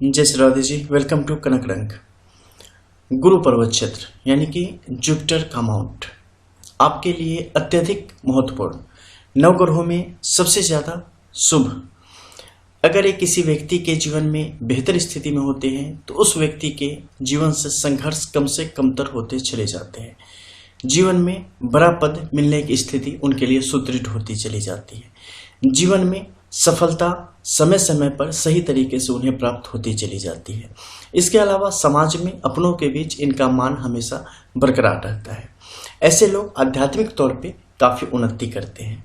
जय Shri Radhe ji. Welcome to कनक रंग। गुरु पर्वत क्षेत्र यानी कि जुपिटर का माउंट आपके लिए अत्यधिक महत्वपूर्ण, नवग्रहों में सबसे ज़्यादा शुभ। अगर ये किसी व्यक्ति के जीवन में बेहतर स्थिति में होते हैं तो उस व्यक्ति के जीवन से संघर्ष कम से कमतर होते चले जाते हैं। जीवन में बड़ा पद मिलने की स्थिति उनके लिए सुदृढ़ होती चली जाती है। जीवन में सफलता समय समय पर सही तरीके से उन्हें प्राप्त होती चली जाती है। इसके अलावा समाज में अपनों के बीच इनका मान हमेशा बरकरार रहता है। ऐसे लोग आध्यात्मिक तौर पे काफ़ी उन्नति करते हैं।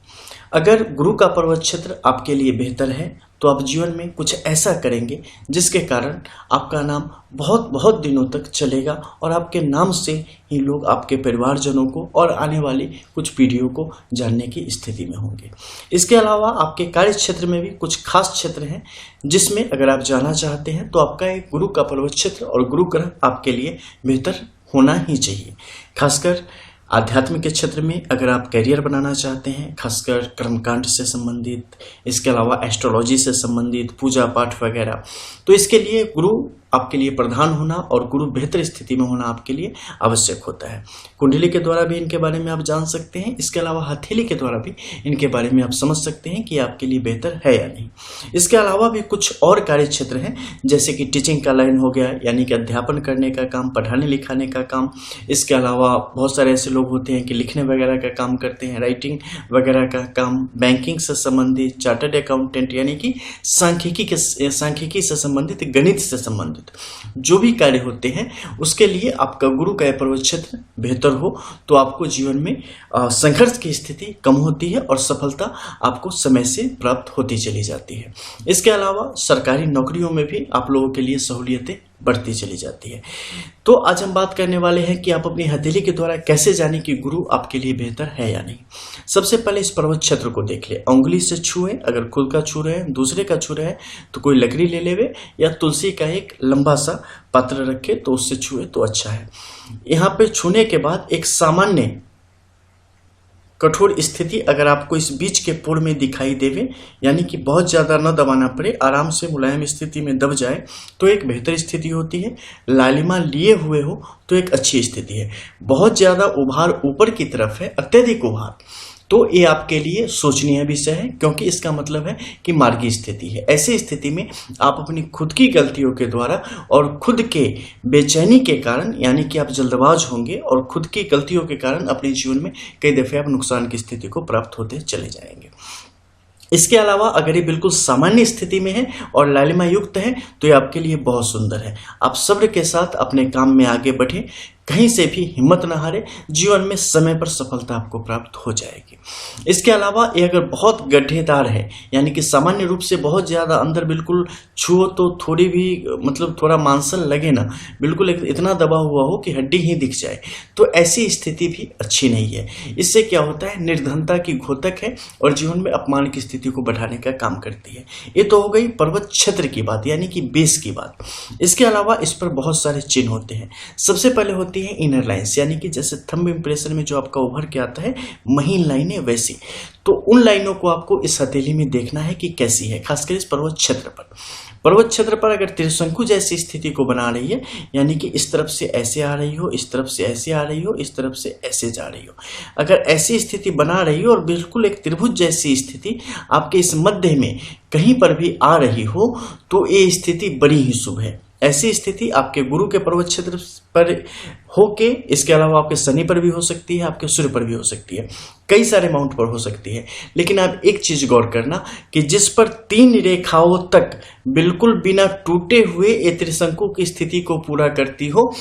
अगर गुरु का पर्वत क्षेत्र आपके लिए बेहतर है तो आप जीवन में कुछ ऐसा करेंगे जिसके कारण आपका नाम बहुत बहुत दिनों तक चलेगा और आपके नाम से ही लोग आपके परिवारजनों को और आने वाली कुछ पीढ़ियों को जानने की स्थिति में होंगे। इसके अलावा आपके कार्य क्षेत्र में भी कुछ खास क्षेत्र हैं जिसमें अगर आप जाना चाहते हैं तो आपका एक गुरु का पर्वत क्षेत्र और गुरु ग्रह आपके लिए बेहतर होना ही चाहिए। खासकर आध्यात्म के क्षेत्र में अगर आप करियर बनाना चाहते हैं, खासकर कर्मकांड से संबंधित, इसके अलावा एस्ट्रोलॉजी से संबंधित, पूजा पाठ वगैरह, तो इसके लिए गुरु आपके लिए प्रधान होना और गुरु बेहतर स्थिति में होना आपके लिए आवश्यक होता है। कुंडली के द्वारा भी इनके बारे में आप जान सकते हैं। इसके अलावा हथेली के द्वारा भी इनके बारे में आप समझ सकते हैं कि आपके लिए बेहतर है या नहीं। इसके अलावा भी कुछ और कार्य क्षेत्र हैं जैसे कि टीचिंग का लाइन हो गया, यानी कि अध्यापन करने का काम, पढ़ाने लिखाने का काम। इसके अलावा बहुत सारे ऐसे लोग होते हैं कि लिखने वगैरह का काम करते हैं, राइटिंग वगैरह का काम, बैंकिंग से संबंधित, चार्टर्ड अकाउंटेंट यानी कि सांख्यिकी से संबंधित, गणित से संबंधित जो भी कार्य होते हैं उसके लिए आपका गुरु का पर्वत क्षेत्र बेहतर हो तो आपको जीवन में संघर्ष की स्थिति कम होती है और सफलता आपको समय से प्राप्त होती चली जाती है। इसके अलावा सरकारी नौकरियों में भी आप लोगों के लिए सहूलियतें बढ़ती चली जाती है। तो आज हम बात करने वाले हैं कि आप अपनी हथेली के द्वारा कैसे जाने कि गुरु आपके लिए बेहतर है या नहीं। सबसे पहले इस पर्वत क्षेत्र को देख ले, उंगली से छुए, अगर खुद का छू रहे हैं, दूसरे का छू रहे हैं तो कोई लकड़ी ले लेवे या तुलसी का एक लंबा सा पात्र रखे तो उससे छुए तो अच्छा है। यहाँ पे छूने के बाद एक सामान्य कठोर स्थिति अगर आपको इस बीच के पोर में दिखाई देवे, यानी कि बहुत ज़्यादा न दबाना पड़े, आराम से मुलायम स्थिति में दब जाए तो एक बेहतर स्थिति होती है। लालिमा लिए हुए हो तो एक अच्छी स्थिति है। बहुत ज़्यादा उभार ऊपर की तरफ है, अत्यधिक उभार, तो ये आपके लिए सोचनीय विषय है क्योंकि इसका मतलब है कि मार्गी स्थिति है। ऐसी स्थिति में आप अपनी खुद की गलतियों के द्वारा और खुद के बेचैनी के कारण, यानी कि आप जल्दबाज होंगे और खुद की गलतियों के कारण अपने जीवन में कई दफे आप नुकसान की स्थिति को प्राप्त होते चले जाएंगे। इसके अलावा अगर ये बिल्कुल सामान्य स्थिति में है और लालिमा युक्त है तो ये आपके लिए बहुत सुंदर है। आप सब्र के साथ अपने काम में आगे बढ़े, कहीं से भी हिम्मत न हारे, जीवन में समय पर सफलता आपको प्राप्त हो जाएगी। इसके अलावा ये अगर बहुत गड्ढेदार है, यानी कि सामान्य रूप से बहुत ज़्यादा अंदर बिल्कुल छुओ तो थोड़ी भी मतलब थोड़ा मांसल लगे ना, बिल्कुल इतना दबा हुआ हो कि हड्डी ही दिख जाए, तो ऐसी स्थिति भी अच्छी नहीं है। इससे क्या होता है, निर्धनता की घोतक है और जीवन में अपमान की स्थिति को बढ़ाने का काम करती है। ये तो हो गई पर्वत क्षेत्र की बात, यानी कि बेस की बात। इसके अलावा इस पर बहुत सारे चिन्ह होते हैं। सबसे पहले होती है इनर लाइंस, यानी कि जैसे थंब इंप्रेशन में जो आपका उभर के आता है महीन लाइनें, वैसी तो उन लाइनों को आपको इस हथेली में देखना है कि कैसी है। खासकर इस पर्वत क्षेत्र पर, पर्वत क्षेत्र पर अगर त्रिशंकु जैसी स्थिति को बना रही है, यानी कि इस तरफ से ऐसे आ रही हो, इस तरफ से ऐसे आ रही हो, इस तरफ से ऐसे जा रही हो, अगर ऐसी स्थिति बना रही हो और बिल्कुल एक त्रिभुज जैसी स्थिति आपके इस मध्य में कहीं पर भी आ रही हो तो ये स्थिति बड़ी ही शुभ है। ऐसी स्थिति आपके गुरु के पर्वत क्षेत्र पर होके, इसके अलावा आपके शनि पर भी हो सकती है, आपके सूर्य पर भी हो सकती है, कई सारे माउंट पर हो सकती है। लेकिन आप एक चीज गौर करना कि जिस पर 3 रेखाओं तक बिल्कुल बिना टूटे हुए ये त्रिशंकु की स्थिति को पूरा करती हो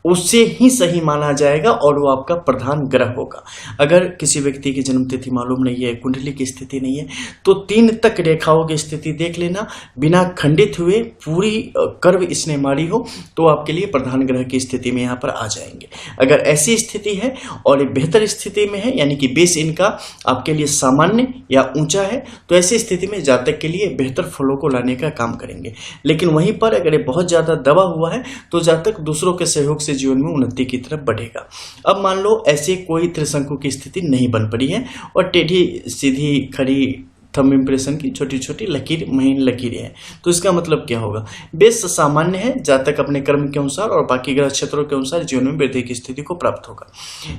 उससे ही सही माना जाएगा और वो आपका प्रधान ग्रह होगा। अगर किसी व्यक्ति की जन्म तिथि मालूम नहीं है, कुंडली की स्थिति नहीं है, तो 3 तक रेखाओं की स्थिति देख लेना, बिना खंडित हुए पूरी कर्व इसने मारी हो तो आपके लिए प्रधान ग्रह की स्थिति में यहाँ पर आ जाएंगे। अगर ऐसी स्थिति है और एक बेहतर स्थिति में है, यानी कि बेस इनका आपके लिए सामान्य या ऊंचा है, तो ऐसी स्थिति में जातक के लिए बेहतर फलों को लाने का काम करेंगे। लेकिन वहीं पर अगर ये बहुत ज्यादा दबा हुआ है तो जातक दूसरों के सहयोग से जीवन में उन्नति की तरफ बढ़ेगा। अब मान लो ऐसे कोई त्रिशंकु की स्थिति नहीं बन पड़ी है और टेढ़ी सीधी खड़ी थंब इम्प्रेशन की छोटी छोटी लकीर, महीन लकीरें हैं। तो इसका मतलब क्या होगा, बेस सामान्य है, जातक अपने कर्म के अनुसार और बाकी ग्रह क्षेत्रों के अनुसार जीवन में वृद्धि की स्थिति को प्राप्त होगा।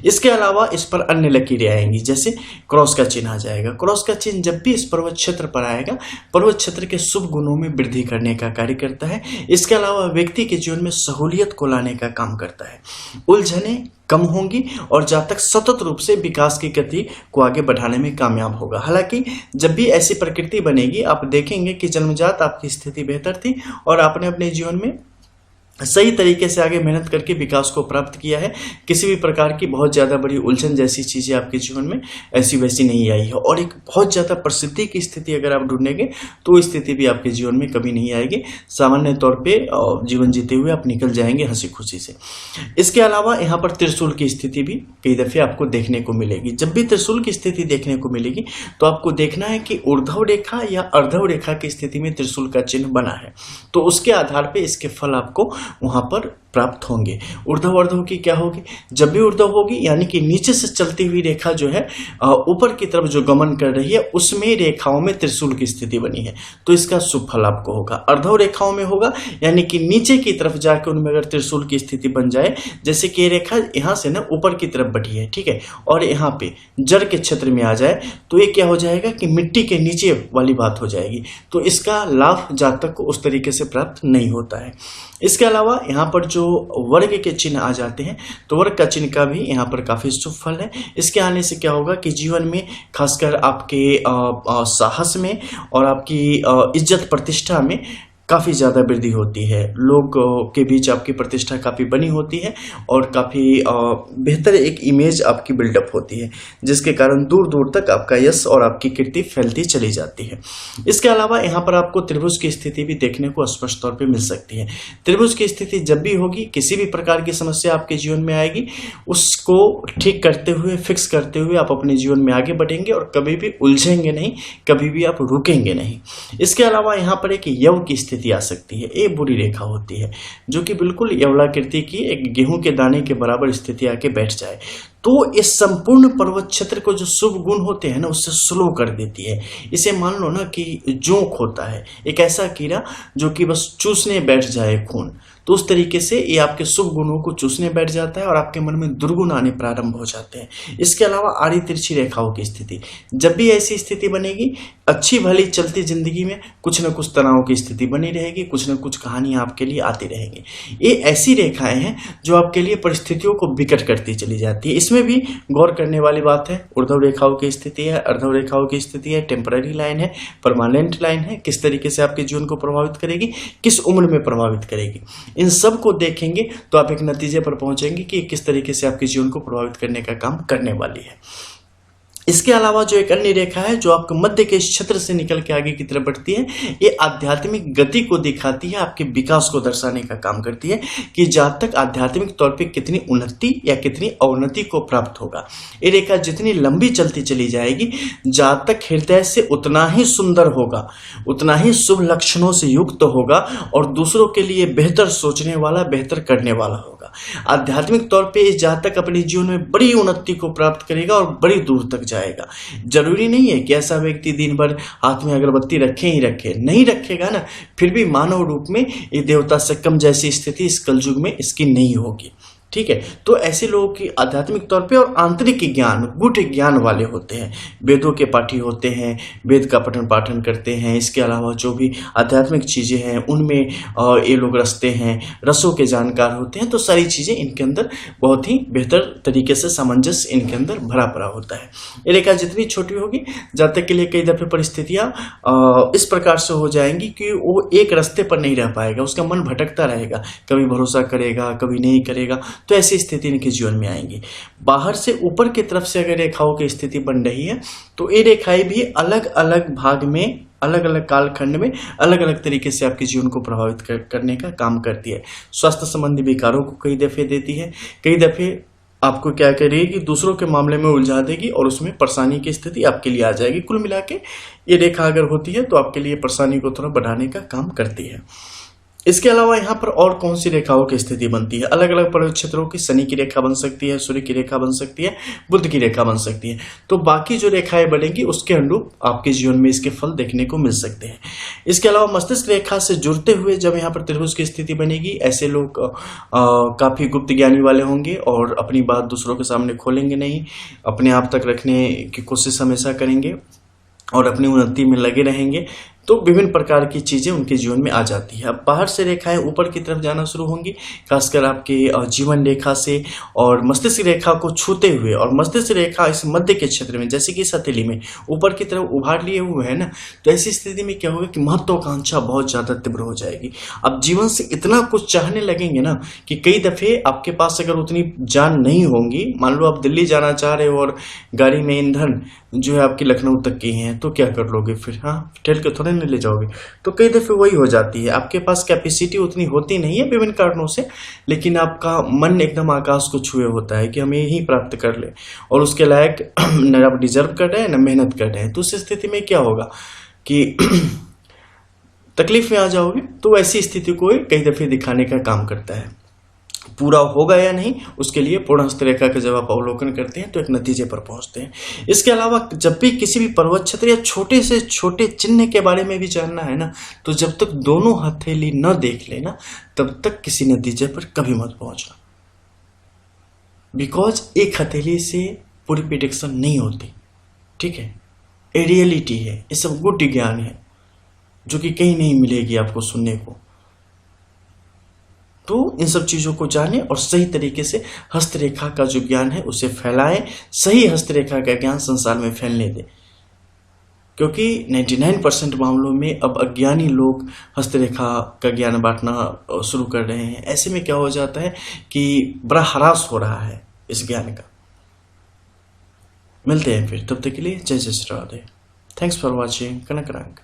इसके अलावा इस पर अन्य लकीरें आएंगी, जैसे क्रॉस का चिन्ह आ जाएगा। क्रॉस का चिन्ह जब भी इस पर्वत क्षेत्र पर आएगा, पर्वत क्षेत्र के शुभ गुणों में वृद्धि करने का कार्य करता है। इसके अलावा व्यक्ति के जीवन में सहूलियत को लाने का काम करता है, उलझने कम होंगी और जातक सतत रूप से विकास की गति को आगे बढ़ाने में कामयाब होगा। हालांकि जब भी ऐसी प्रकृति बनेगी, आप देखेंगे कि जन्मजात आपकी स्थिति बेहतर थी और आपने अपने जीवन में सही तरीके से आगे मेहनत करके विकास को प्राप्त किया है। किसी भी प्रकार की बहुत ज्यादा बड़ी उलझन जैसी चीजें आपके जीवन में ऐसी वैसी नहीं आई है। और एक बहुत ज्यादा प्रसिद्धि की स्थिति अगर आप ढूंढेंगे तो स्थिति भी आपके जीवन में कभी नहीं आएगी। सामान्य तौर पे जीवन जीते हुए आप निकल जाएंगे हंसी खुशी से। इसके अलावा यहाँ पर त्रिशूल की स्थिति भी कई दफे आपको देखने को मिलेगी। जब भी त्रिशूल की स्थिति देखने को मिलेगी तो आपको देखना है कि ऊर्ध्व रेखा या अर्धव रेखा की स्थिति में त्रिशूल का चिन्ह बना है, तो उसके आधार पर इसके फल आपको वहां पर प्राप्त होंगे। ऊर्ध्व अर्धव की क्या होगी, जब भी ऊर्ध्व होगी यानी कि नीचे से चलती हुई रेखा जो है ऊपर की तरफ जो गमन कर रही है, उसमें रेखाओं में त्रिशूल की स्थिति बनी है, तो इसका शुभ फल आपको होगा। अर्धव रेखाओं में होगा यानी कि नीचे की तरफ जाकर उनमें अगर त्रिशूल की स्थिति बन जाए, जैसे कि ये रेखा यहाँ से ना ऊपर की तरफ बढ़ी है, ठीक है, और यहाँ पे जड़ के क्षेत्र में आ जाए तो ये क्या हो जाएगा कि मिट्टी के नीचे वाली बात हो जाएगी, तो इसका लाभ जातक को उस तरीके से प्राप्त नहीं होता है। इसके अलावा यहाँ पर जो वर्ग के चिन्ह आ जाते हैं, तो वर्ग का चिन्ह का भी यहाँ पर काफी शुभ फल है। इसके आने से क्या होगा कि जीवन में खासकर आपके साहस में और आपकी इज्जत प्रतिष्ठा में काफी ज्यादा वृद्धि होती है। लोग के बीच आपकी प्रतिष्ठा काफी बनी होती है और काफी बेहतर एक इमेज आपकी बिल्डअप होती है, जिसके कारण दूर दूर तक आपका यश और आपकी कीर्ति फैलती चली जाती है। इसके अलावा यहाँ पर आपको त्रिभुज की स्थिति भी देखने को स्पष्ट तौर पे मिल सकती है। त्रिभुज की स्थिति जब भी होगी, किसी भी प्रकार की समस्या आपके जीवन में आएगी, उसको ठीक करते हुए, फिक्स करते हुए आप अपने जीवन में आगे बढ़ेंगे और कभी भी उलझेंगे नहीं, कभी भी आप रुकेंगे नहीं। इसके अलावा यहाँ पर एक यव की स्थिति आ सकती है। ये बुरी रेखा होती है जो कि बिल्कुल यवलाकृति की एक गेहूं के दाने के बराबर स्थिति आके बैठ जाए, तो इस संपूर्ण पर्वत क्षेत्र को जो शुभ गुण होते हैं ना, उससे स्लो कर देती है। इसे मान लो ना कि जोंक होता है, एक ऐसा कीड़ा जो कि बस चूसने बैठ जाए खून, तो उस तरीके से ये आपके शुभ गुणों को चूसने बैठ जाता है और आपके मन में दुर्गुण आने प्रारंभ हो जाते हैं। इसके अलावा आड़ी तिरछी रेखाओं की स्थिति, जब भी ऐसी स्थिति बनेगी, अच्छी भली चलती जिंदगी में कुछ न कुछ तनाव की स्थिति बनी रहेगी, कुछ न कुछ कहानियां आपके लिए आती रहेंगी। ये ऐसी रेखाएं हैं जो आपके लिए परिस्थितियों को विकट करती चली जाती है। इसमें भी गौर करने वाली बात है, ऊर्ध्व रेखाओं की स्थिति है, अर्धव रेखाओं की स्थिति है, टेम्पररी लाइन है, परमानेंट लाइन है, किस तरीके से आपके जीवन को प्रभावित करेगी, किस उम्र में प्रभावित करेगी। इन सब को देखेंगे तो आप एक नतीजे पर पहुंचेंगे कि किस तरीके से आपके जीवन को प्रभावित करने का काम करने वाली है। इसके अलावा जो एक अन्य रेखा है जो आपके मध्य के क्षेत्र से निकल के आगे की तरफ बढ़ती है, ये आध्यात्मिक गति को दिखाती है, आपके विकास को दर्शाने का काम करती है कि जातक आध्यात्मिक तौर पे कितनी उन्नति या कितनी अवनति को प्राप्त होगा। ये रेखा जितनी लंबी चलती चली जाएगी, जातक हृदय से उतना ही सुंदर होगा, उतना ही शुभ लक्षणों से युक्त होगा और दूसरों के लिए बेहतर सोचने वाला, बेहतर करने वाला होगा। आध्यात्मिक तौर पे इस जातक अपने जीवन में बड़ी उन्नति को प्राप्त करेगा और बड़ी दूर तक जाएगा। जरूरी नहीं है कि ऐसा व्यक्ति दिन भर हाथ में अगरबत्ती रखे ही रखे, नहीं रखेगा ना, फिर भी मानव रूप में ये देवता से कम जैसी स्थिति इस कलयुग में इसकी नहीं होगी। ठीक है, तो ऐसे लोगों की आध्यात्मिक तौर पे और आंतरिक ज्ञान, गूढ़ ज्ञान वाले होते हैं, वेदों के पाठी होते हैं, वेद का पठन पाठन करते हैं। इसके अलावा जो भी आध्यात्मिक चीजें हैं उनमें ये लोग रचते हैं, रसों के जानकार होते हैं। तो सारी चीजें इनके अंदर बहुत ही बेहतर तरीके से सामंजस्य इनके अंदर भरा पड़ा होता है। ये रेखा जितनी छोटी होगी, जातक के लिए कई दफे परिस्थितियां इस प्रकार से हो जाएंगी कि वो एक रास्ते पर नहीं रह पाएगा, उसका मन भटकता रहेगा, कभी भरोसा करेगा, कभी नहीं करेगा। तो ऐसी स्थिति इनके जीवन में आएंगी। बाहर से ऊपर की तरफ से अगर रेखाओं की स्थिति बन रही है तो ये रेखाएं भी अलग अलग भाग में, अलग अलग कालखंड में अलग अलग तरीके से आपके जीवन को प्रभावित करने का काम करती है। स्वास्थ्य संबंधी विकारों को कई दफे देती है, कई दफे आपको क्या करेगी, दूसरों के मामले में उलझा देगी और उसमें परेशानी की स्थिति आपके लिए आ जाएगी। कुल मिला के ये रेखा अगर होती है तो आपके लिए परेशानी को थोड़ा बढ़ाने का काम करती है। इसके अलावा यहाँ पर और कौन सी रेखाओं की स्थिति बनती है? अलग अलग पर्वत क्षेत्रों की शनि की रेखा बन सकती है, सूर्य की रेखा बन सकती है, बुध की रेखा बन सकती है। तो बाकी जो रेखाएं बनेंगी उसके अनुरूप आपके जीवन में इसके फल देखने को मिल सकते हैं। इसके अलावा मस्तिष्क रेखा से जुड़ते हुए जब यहाँ पर त्रिभुज की स्थिति बनेगी, ऐसे लोग काफी गुप्त ज्ञानी वाले होंगे और अपनी बात दूसरों के सामने खोलेंगे नहीं, अपने आप तक रखने की कोशिश हमेशा करेंगे और अपनी उन्नति में लगे रहेंगे। तो विभिन्न प्रकार की चीजें उनके जीवन में आ जाती है। अब बाहर से रेखाएं ऊपर की तरफ जाना शुरू होंगी, खासकर आपके जीवन रेखा से और मस्तिष्क रेखा को छूते हुए, और मस्तिष्क रेखा इस मध्य के क्षेत्र में जैसे कि इस हथेली में ऊपर की तरफ उभार लिए हुए है ना, तो ऐसी स्थिति में क्या होगा कि महत्वाकांक्षा बहुत ज्यादा तीव्र हो जाएगी। अब जीवन से इतना कुछ चाहने लगेंगे ना कि कई दफे आपके पास अगर उतनी जान नहीं होंगी, मान लो आप दिल्ली जाना चाह रहे हो और गाड़ी में ईंधन जो है आपकी लखनऊ तक की है, तो क्या कर लोगे फिर? हाँ, ठेल के थोड़े नहीं ले जाओगे। तो कई दफे वही हो जाती है, आपके पास कैपेसिटी उतनी होती नहीं है विभिन्न कारणों से, लेकिन आपका मन एकदम आकाश को छुए होता है कि हम यही प्राप्त कर ले, और उसके लायक न आप डिजर्व कर रहे हैं न मेहनत कर रहे हैं। तो उस स्थिति में क्या होगा कि तकलीफ में आ जाओगे। तो ऐसी स्थिति को कई दफे दिखाने का काम करता है। पूरा होगा या नहीं, उसके लिए पूर्ण हस्तरेखा का जब आप अवलोकन करते हैं तो एक नतीजे पर पहुंचते हैं। इसके अलावा जब भी किसी भी पर्वत क्षेत्र या छोटे से छोटे चिन्ह के बारे में भी जानना है ना, तो जब तक दोनों हथेली न देख लेना तब तक किसी नतीजे पर कभी मत पहुंचना, बिकॉज एक हथेली से पूरी प्रिडिक्शन नहीं होती। ठीक है, ये रियलिटी है, ये सब गुड ज्ञान है जो कि कहीं नहीं मिलेगी आपको सुनने को। तो इन सब चीजों को जाने और सही तरीके से हस्तरेखा का जो ज्ञान है उसे फैलाएं। सही हस्तरेखा का ज्ञान संसार में फैलने दें, क्योंकि 99% मामलों में अब अज्ञानी लोग हस्तरेखा का ज्ञान बांटना शुरू कर रहे हैं। ऐसे में क्या हो जाता है कि बड़ा हरास हो रहा है इस ज्ञान का। मिलते हैं फिर, तब तक के लिए जय जय Shri Radhe. Thanks for watching Kanak रंग।